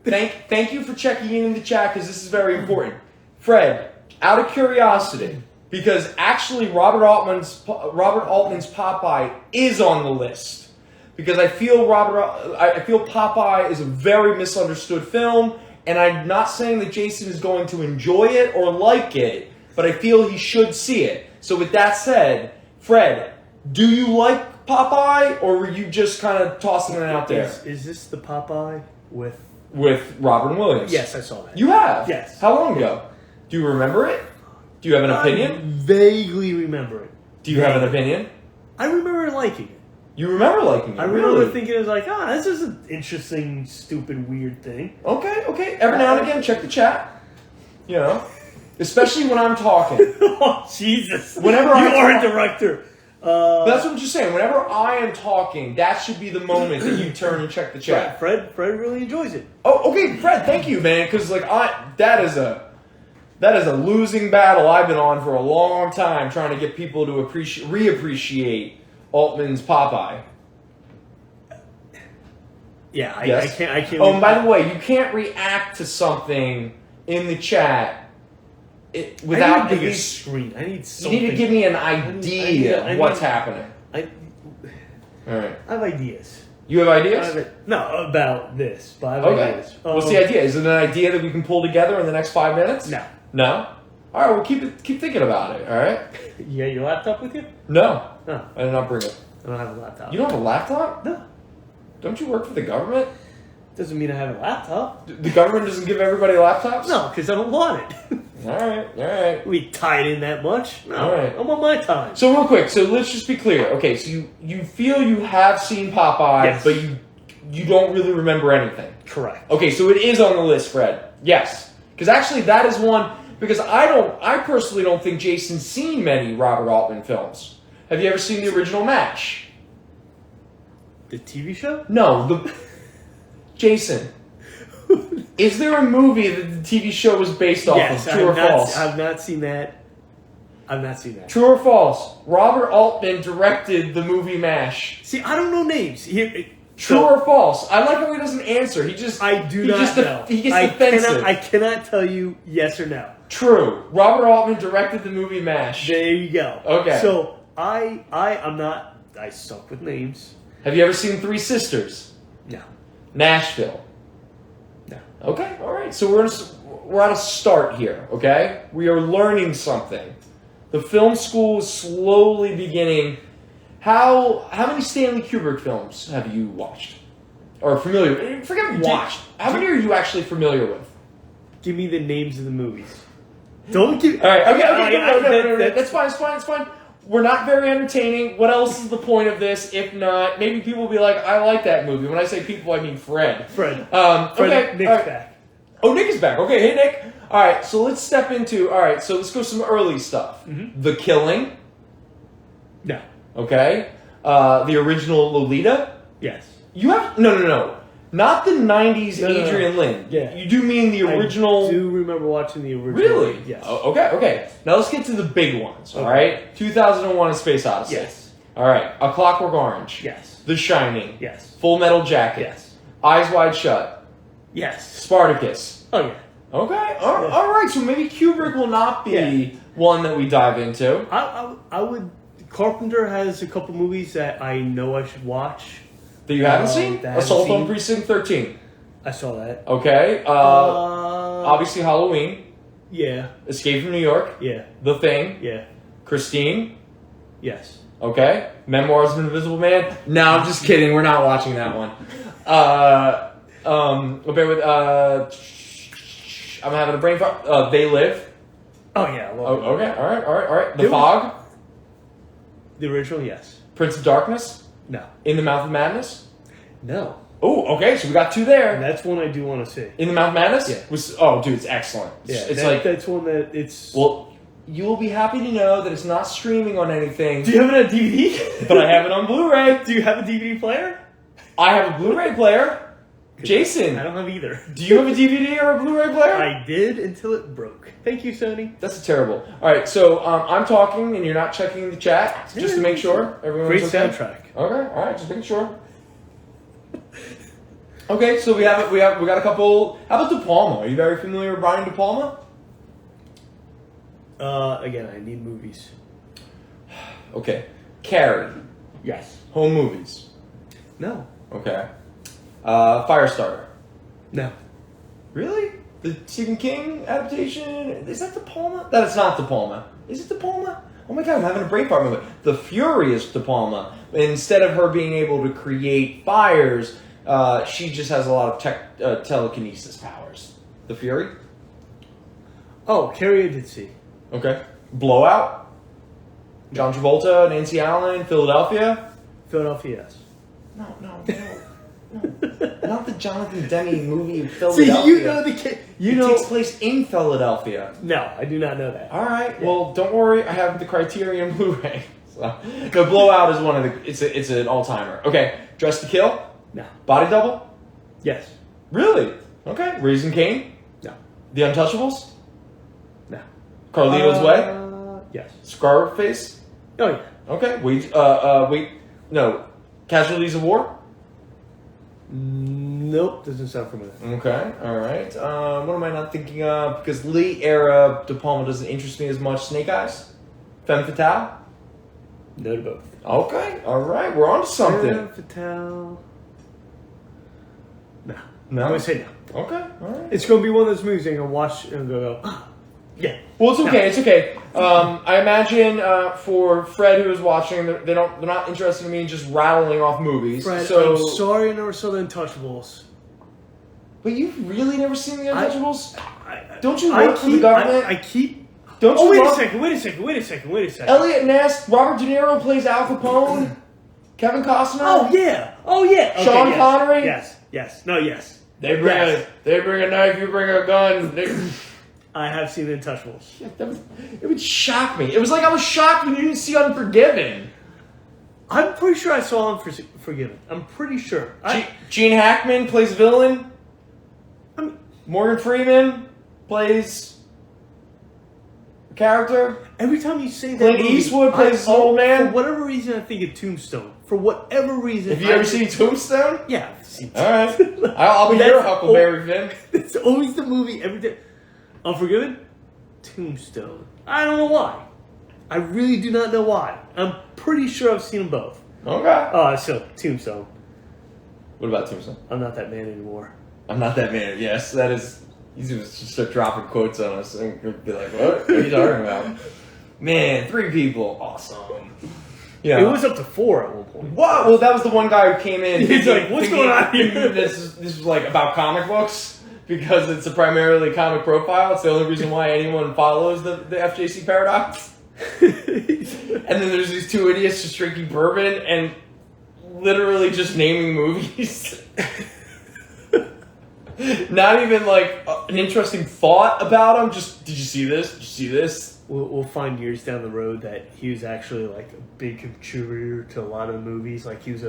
Thank you for checking in the chat because this is very important. Fred, out of curiosity... Because actually, Robert Altman's Popeye is on the list. Because I feel Popeye is a very misunderstood film, and I'm not saying that Jason is going to enjoy it or like it, but I feel he should see it. So with that said, Fred, do you like Popeye, or were you just kind of tossing it out there? Is this the Popeye with Robin Williams? Yes, I saw that. You have? Yes. How long ago? Do you remember it? Do you have an opinion? I vaguely remember it. Do you have an opinion? I remember liking it. You remember liking it? I remember thinking it was like, this is an interesting, stupid, weird thing. Okay. Every now and again, check the chat. You know, especially when I'm talking. Oh, Jesus! Whenever you are a director. That's what I'm just saying. Whenever I am talking, that should be the moment that you turn and check the chat. Fred really enjoys it. Oh, okay, Fred. Thank you, man. Because that is a That is a losing battle I've been on for a long time, trying to get people to reappreciate Altman's Popeye. Yeah, Yes? I can't. Oh, and by the way, you can't react to something in the chat without I need a at bigger least. screen. I need something. You need to give me an idea of what's happening. All right. I have ideas. You have ideas? No, about this, but I have ideas. What's the idea? Is it an idea that we can pull together in the next 5 minutes? No. No? All right, well, keep thinking about it, all right? You got your laptop with you? No. No. I did not bring it. I don't have a laptop. You don't have a laptop? No. Don't you work for the government? Doesn't mean I have a laptop. The government doesn't give everybody laptops? No, because I don't want it. All right. We tied in that much? No. All right. I'm on my time. So real quick, so let's just be clear. Okay, so you feel you have seen Popeye, Yes. but you don't really remember anything. Correct. Okay, so it is on the list, Fred. Yes. Because actually that is one, because I personally don't think Jason's seen many Robert Altman films. Have you ever seen the original MASH? The TV show? No, Jason. Is there a movie that the TV show was based off of? True or false? I've not seen that. I've not seen that. True or false? Robert Altman directed the movie MASH. See, I don't know names. True or false? I like how he doesn't answer. He just I do not know. He gets defensive. I cannot tell you yes or no. True. Robert Altman directed the movie MASH. There you go. Okay. So I'm not. I suck with names. Have you ever seen Three Sisters? No. Nashville. No. Okay. All right. So we're at a start here. Okay. We are learning something. The film school is slowly beginning. How many Stanley Kubrick films have you watched? Or familiar with? Forget watched. How many are you actually familiar with? Give me the names of the movies. Don't give. All right. Okay. No. That's fine. We're not very entertaining. What else is the point of this? If not, maybe people will be like, I like that movie. When I say people, I mean Fred. Fred. Okay. Nick's right. back. Oh, Nick is back. Okay. Hey, Nick. All right. So let's step into. All right. So let's go some early stuff. Mm-hmm. The Killing. No. Okay. The original Lolita. Yes. You have no. Not the '90s No. Adrian Lyne. Yeah. You do mean the original. I do remember watching the original. Really? Yes. Oh, okay. Now let's get to the big ones. All right. 2001: A Space Odyssey. Yes. All right. A Clockwork Orange. Yes. The Shining. Yes. Full Metal Jacket. Yes. Eyes Wide Shut. Yes. Spartacus. Oh yeah. Okay. All right. So maybe Kubrick will not be one that we dive into. I would. Carpenter has a couple movies that I know I should watch. That you haven't seen? Assault on Precinct 13. I saw that. Okay. Obviously Halloween. Yeah. Escape from New York. Yeah. The Thing. Yeah. Christine. Yes. Okay. Memoirs of an Invisible Man. No, I'm just kidding. We're not watching that one. Bear with. I'm having a brain fart. They Live. Oh yeah. Okay. All right. The Fog. The original, yes. Prince of Darkness. No. In the Mouth of Madness. No. Oh, okay. So we got two there. And that's one I do want to see. In the Mouth of Madness. Yeah. Dude, it's excellent. Yeah. It's that's one that it's. Well, you will be happy to know that it's not streaming on anything. Do you have it on DVD? But I have it on Blu-ray. Do you have a DVD player? I have a Blu-ray player. Jason, I don't have either. Do you have a DVD or a Blu-ray player? I did until it broke. Thank you, Sony. That's terrible. All right, so I'm talking and you're not checking the chat just to make sure everyone's Great okay? soundtrack. Okay, all right, just making sure. Okay, so we got a couple. How about De Palma? Are you very familiar with Brian De Palma? Again, I need movies. Okay, Carrie. Yes. Home movies. No. Okay. Firestarter. No. Really? The Stephen King adaptation? Is that De Palma? That is not De Palma. Is it De Palma? Oh my god, I'm having a brain fart moment. The Furious De Palma. Instead of her being able to create fires, she just has a lot of telekinesis powers. The Fury? Oh, Carrie I did see. Okay. Blowout? John Travolta, Nancy Allen, Philadelphia? Philadelphia, yes. No. Not the Jonathan Demme movie Philadelphia. See, you know the kid. It takes place in Philadelphia. No, I do not know that. All right. Yeah. Well, don't worry. I have the Criterion Blu-ray. So, the Blowout is one of the. It's an all-timer. Okay. Dress to Kill. No. Body Double. Yes. Really? Okay. Raising Cain. No. The Untouchables. No. Carlito's Way? Yes. Scarface? Oh, yeah. Okay. No. Casualties of War? Nope, doesn't sound familiar. Okay, alright. What am I not thinking of? Because late era De Palma doesn't interest me as much. Snake Eyes? Femme Fatale? No to both. Okay, alright. We're on to something. Femme Fatale. No. No? I'm going to say no. Okay, alright. It's going to be one of those movies I'm going to watch and go, yeah. Well, it's okay. No. It's okay. I imagine for Fred, who is watching, they're not interested in me just rattling off movies. Fred, so I'm sorry I never saw The Untouchables. But you've really never seen The Untouchables? Don't you work for the government? I keep. Don't you? Wait a second. Elliot Ness, Robert De Niro plays Al Capone. Kevin Costner. Oh yeah. Okay, Sean Connery. Yes. No. Yes. They bring a knife. You bring a gun. I have seen The Untouchables. It would shock me. It was like I was shocked when you didn't see Unforgiven. I'm pretty sure I saw Unforgiven. I'm pretty sure. Gene Hackman plays villain. Morgan Freeman plays a character. Every time you say that, Clint Eastwood plays old man. For whatever reason, I think of Tombstone. For whatever reason. Have you ever seen Tombstone? Yeah, I've seen Tombstone. All right. I'll be your Huckleberry Finn. It's always the movie every day. Unforgiven? Tombstone. I don't know why. I really do not know why. I'm pretty sure I've seen them both. Okay. So Tombstone. What about Tombstone? I'm not that man anymore. I'm not that man. Yes, that is. He's going to start dropping quotes on us and be like, what are you talking about? Man, 3 people. Awesome. Yeah. It was up to 4 at one point. What? Well, that was the one guy who came in. He's like, what's going on here? This was like about comic books. Because it's a primarily comic profile. It's the only reason why anyone follows the FJC paradox. And then there's these 2 idiots just drinking bourbon and literally just naming movies. Not even like an interesting thought about them. Just, did you see this? Did you see this? We'll find years down the road that he was actually like a big contributor to a lot of the movies. Like he was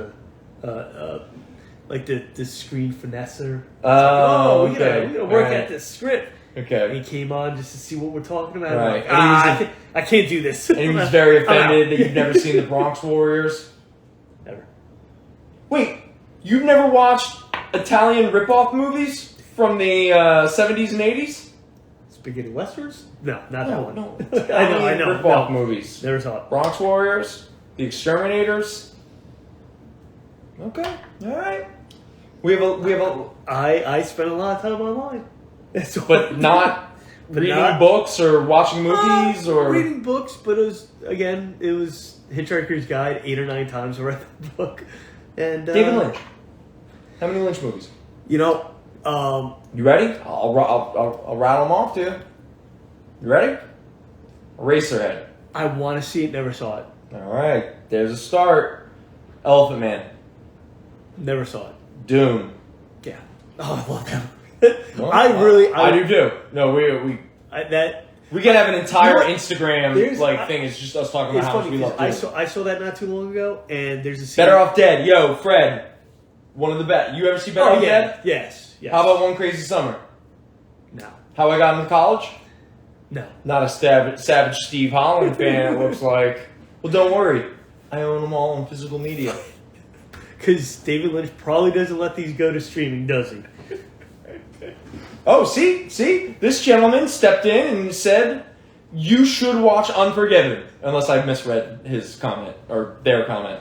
like the screen finesser. We're gonna work at this script. Okay. And he came on just to see what we're talking about. Right. Like, I can't do this. And he was very offended that you've never seen the Bronx Warriors. Never. Wait, you've never watched Italian ripoff movies from the 70s and 80s? Spaghetti Westerns? No, not that one. No. I know. Ripoff movies. Never saw it. Bronx Warriors, The Exterminators. Okay, all right. We have a. I spent a lot of time online. But not reading books or watching movies or reading books. But it was Hitchhiker's Guide 8 or 9 times. I read the book. And David Lynch. How many Lynch movies? You ready? I'll rattle them off to you. You ready? Eraserhead. I want to see it. Never saw it. All right. There's a start. Elephant Man. Never saw it. Dune. Yeah. Oh, I love that. Well, I do too. No, we can have an entire Instagram thing. It's just us talking about how much we love Dune. I saw that not too long ago, and there's a scene. Better Off Dead. Yo, Fred. One of the best. You ever see Better Off Dead? Yes. How about One Crazy Summer? No. How I Got Into College? No. Not a Savage Steve Holland fan, it looks like. Well, don't worry. I own them all on physical media. Because David Lynch probably doesn't let these go to streaming, does he? Oh, see? This gentleman stepped in and said, you should watch Unforgiven. Unless I misread his comment, or their comment.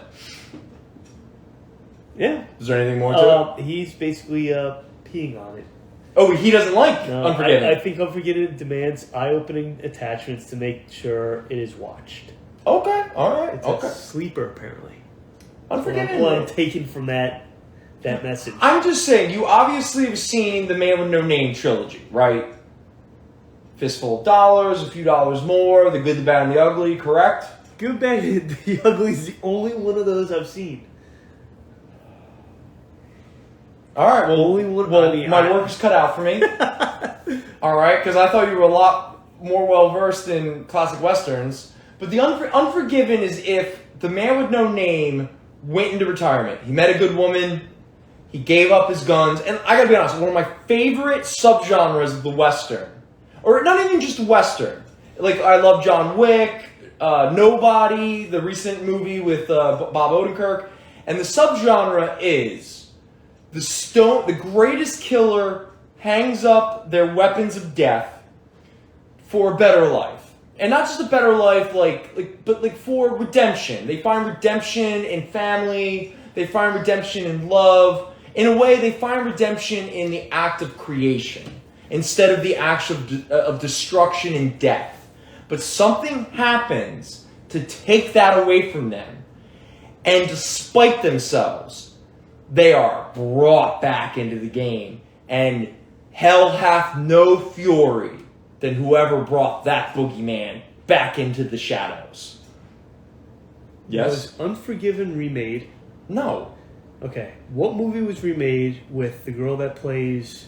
Yeah. Is there anything more to it? He's basically peeing on it. Oh, he doesn't like Unforgiven. I think Unforgiven demands eye-opening attachments to make sure it is watched. Okay, all right. It's a sleeper, apparently. Unforgiven. Well, I'm taking from that message. I'm just saying, you obviously have seen the Man with No Name trilogy, right? Fistful of Dollars, A Few Dollars More, The Good, the Bad, and the Ugly, correct? Good, Bad, and the Ugly is the only one of those I've seen. All right, my work is cut out for me. All right, because I thought you were a lot more well-versed in classic Westerns. But the Unforgiven is if the Man with No Name went into retirement. He met a good woman. He gave up his guns. And I gotta be honest, one of my favorite subgenres of the Western, or not even just Western, Like, I love John Wick, Nobody, the recent movie with Bob Odenkirk. And the subgenre is the greatest killer hangs up their weapons of death for a better life. And not just a better life, but for redemption. They find redemption in family. They find redemption in love. In a way, they find redemption in the act of creation instead of the act of destruction and death. But something happens to take that away from them. And despite themselves, they are brought back into the game. And hell hath no fury than whoever brought that boogeyman back into the shadows. Yes? Was Unforgiven remade? No. Okay. What movie was remade with the girl that plays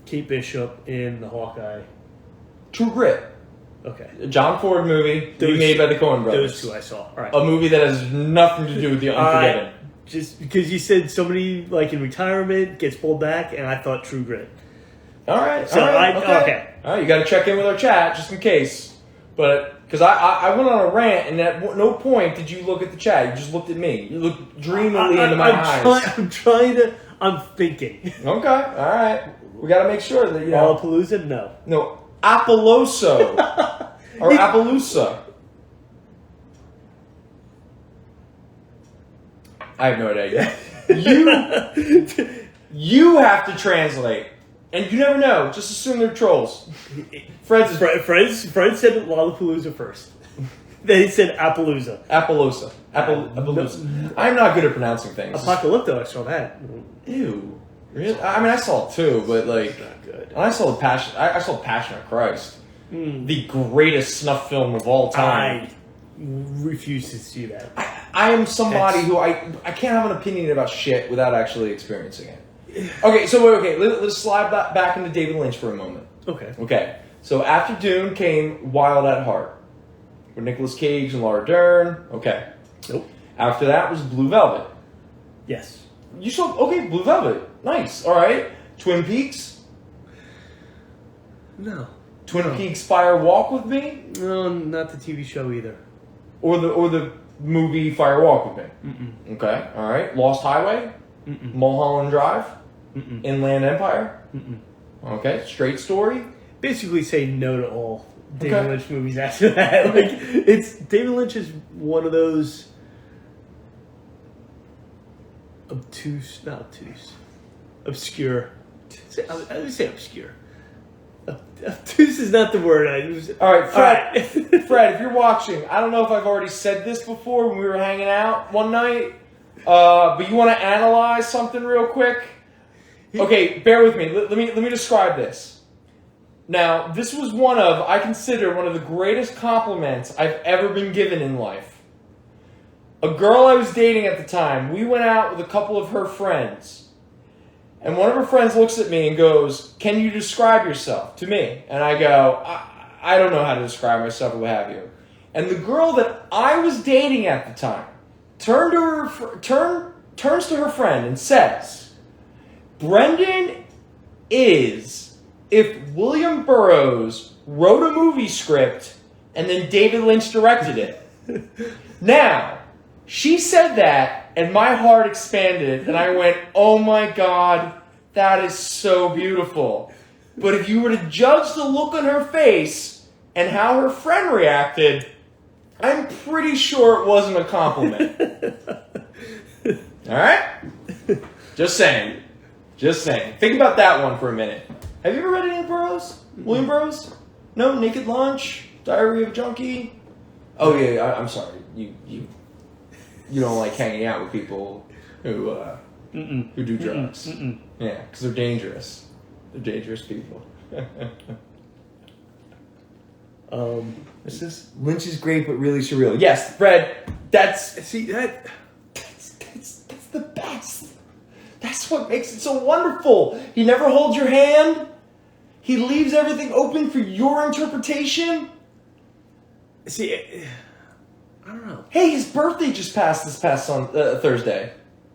Kate Bishop in the Hawkeye? True Grit. Okay. A John Ford movie made by the Coen brothers. Those two I saw. All right. A movie that has nothing to do with the Unforgiven. Just because you said somebody like in retirement gets pulled back, and I thought True Grit. All right. So okay. All right, you got to check in with our chat just in case. But because I went on a rant, and at no point did you look at the chat. You just looked at me. You looked dreamily into my eyes. I'm thinking. Okay. All right. We got to make sure that Lollapalooza? No. No. Appaloosa or Appaloosa. I have no idea. You have to translate, and you never know. Just assume they're trolls. Fred said Lollapalooza first. Then he said Appaloosa. Appaloosa. Appaloosa. I'm not good at pronouncing things. Apocalypto, I saw that. Ew. Really? I mean, I saw it too, but like, not good. I saw Passion of Christ, the greatest snuff film of all time. I refuse to see that. I am somebody who I can't have an opinion about shit without actually experiencing it. Okay, let's slide back into David Lynch for a moment. Okay. So after Dune came Wild at Heart with Nicolas Cage and Laura Dern. Okay. Nope. After that was Blue Velvet. Yes. You saw Blue Velvet. Nice. All right. Twin Peaks. No. Twin Peaks Fire Walk with Me. No, not the TV show either. Or the movie Fire Walk with Me. Mm-mm. Okay. All right. Lost Highway. Mm-mm. Mulholland Drive. Mm-mm. Inland Empire. Mm-mm. Okay. Straight Story. Basically, say no to all David Lynch movies after that. David Lynch is one of those obscure. I would say obscure. Obtuse is not the word I use. All right, Fred. Fred, if you're watching, I don't know if I've already said this before when we were hanging out one night, but you want to analyze something real quick? Okay, bear with me. Let me describe this. Now, this was I consider one of the greatest compliments I've ever been given in life. A girl I was dating at the time, we went out with a couple of her friends. And one of her friends looks at me and goes, "Can you describe yourself to me?" And I go, I don't know how to describe myself or what have you. And the girl that I was dating at the time turns to her friend and says, "Brendan is if William Burroughs wrote a movie script and then David Lynch directed it." Now, she said that, and my heart expanded, and I went, "Oh my God, that is so beautiful." But if you were to judge the look on her face and how her friend reacted, I'm pretty sure it wasn't a compliment. All right? Just saying. Think about that one for a minute. Have you ever read any of Burroughs? William Burroughs? No? Naked Lunch? Diary of a Junkie? Oh yeah, I'm sorry. You don't like hanging out with people who do drugs. Yeah, because they're dangerous. They're dangerous people. Lynch is great, but really surreal. Yes, Fred. That's the best. That's what makes it so wonderful. He never holds your hand. He leaves everything open for your interpretation. See, I don't know. Hey, his birthday just passed this past Thursday.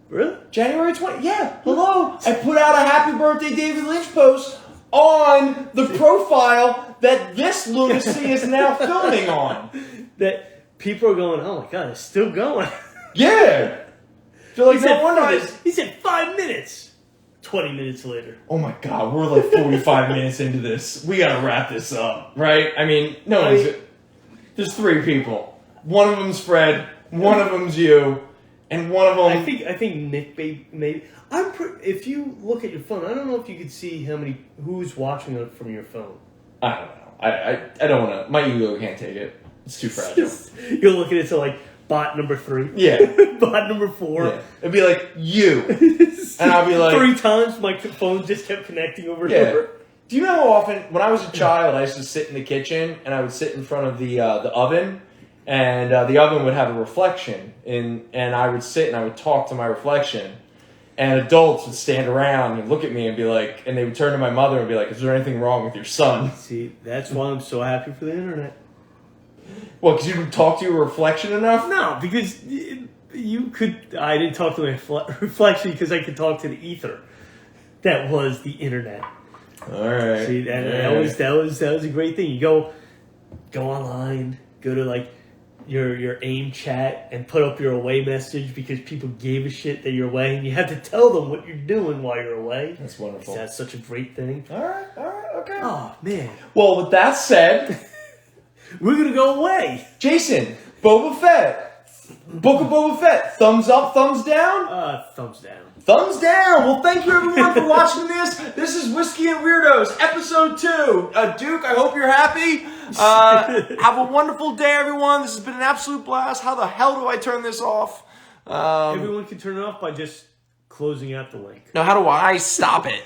Really? January 20th. Yeah, hello. I put out a happy birthday David Lynch post on the profile that this lunacy is now filming on. That people are going, oh my god, it's still going. Yeah. Feel like no wonder he said 5 minutes. 20 minutes later. Oh my god, we're like 45 minutes into this. We gotta wrap this up, right? I mean, there's 3 people. One of them's Fred, one of them's you, and one of them. I think Nick maybe. If you look at your phone, I don't know if you could see who's watching it from your phone. I don't know. I don't want to. My ego can't take it. It's too fragile. You're looking at like bot number 3. Yeah. Bot number 4. Yeah. It'd be like you, and I'll be like 3 times. My phone just kept connecting over and over. Do you know how often when I was a child I used to sit in the kitchen and I would sit in front of the oven, and the oven would have a reflection, and I would sit and I would talk to my reflection. And adults would stand around and look at me and be like, and they would turn to my mother and be like, is there anything wrong with your son? See, that's why I'm so happy for the internet. Well, because you didn't talk to your reflection enough? No, because you could. I didn't talk to my reflection because I could talk to the ether. That was the internet. All right. See, that was a great thing. You go online, go to like your AIM chat and put up your away message because people gave a shit that you're away, and you have to tell them what you're doing while you're away. That's wonderful. That's such a great thing. All right, okay. Oh man. Well, with that said, we're gonna go away. Jason, Boba Fett, Book of Boba Fett. Thumbs up, thumbs down. Thumbs down. Thumbs down! Well, thank you everyone for watching this. This is Whiskey and Weirdos, episode 2. Duke, I hope you're happy. Have a wonderful day, everyone. This has been an absolute blast. How the hell do I turn this off? Everyone can turn it off by just closing out the link. No, how do I stop it?